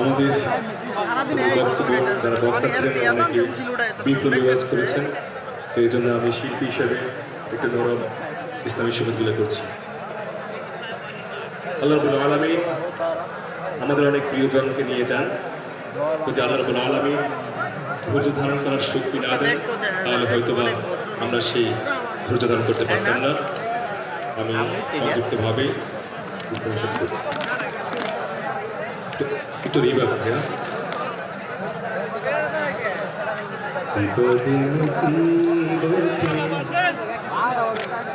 আমাদের যারা বক্তা ছিলেন অনেকে বিপ্লবী ওয়াজ করেছেন, এই জন্য আমি শিল্পী হিসাবে একটু নরম ইসলামী শপথগুলো করছি। আল্লাহ রাব্বুল আলামিন আমাদের অনেক প্রিয়জনকে নিয়ে যান, যদি আল্লাহ রাব্বুল আলামিন ধৈর্য ধারণ করার শক্তি না দেন তাহলে হয়তো বা আমরা সেই ধৈর্য ধারণ করতে পারতাম না। আমি সংক্ষিপ্তভাবে ইসলামী শপথ করছি। একটু রিভার ভাইয়া। বিপদে মুসিবতে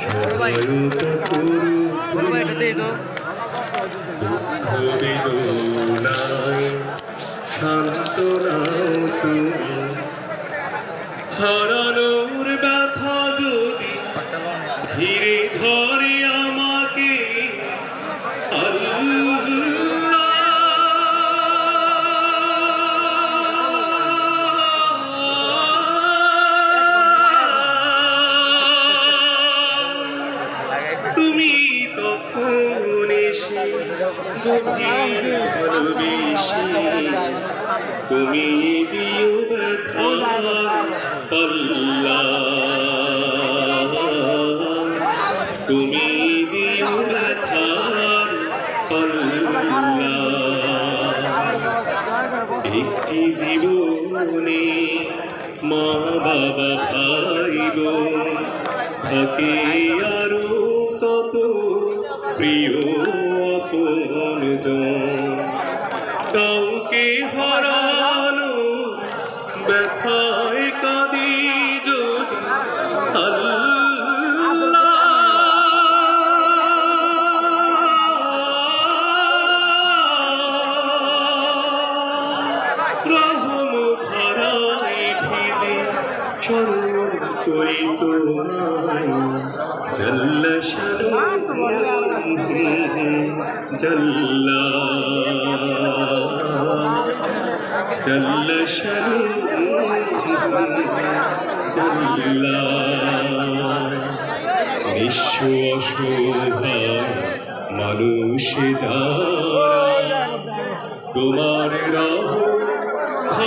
সহায়তা করো, দুঃখ বেদনায় সান্ত্বনাও তুমি, হারানোর ব্যথা যদি ঘিরে ধরে আমাকে তুমি তখন এসে গভীর ভালোবেসে তুমি দিও ব্যথার পাল্লা, তুমি দিও ব্যথার পাল্লা। একটি জীবনে মা বাবা ভাই বোন থাকে, আরো কত প্রিয় আপনজন, কাউকে হারানো ব্যথায় কাঁদি যদি আল্লাহ, রহম ধারায় ভিজে স্মরণ করি তোমায়, জাল্লা শানুহু জাল্লা, জাল্লা শানুহু জাল্লা। নিঃস্ব অসহায় মানুষ যারা তোমার রহম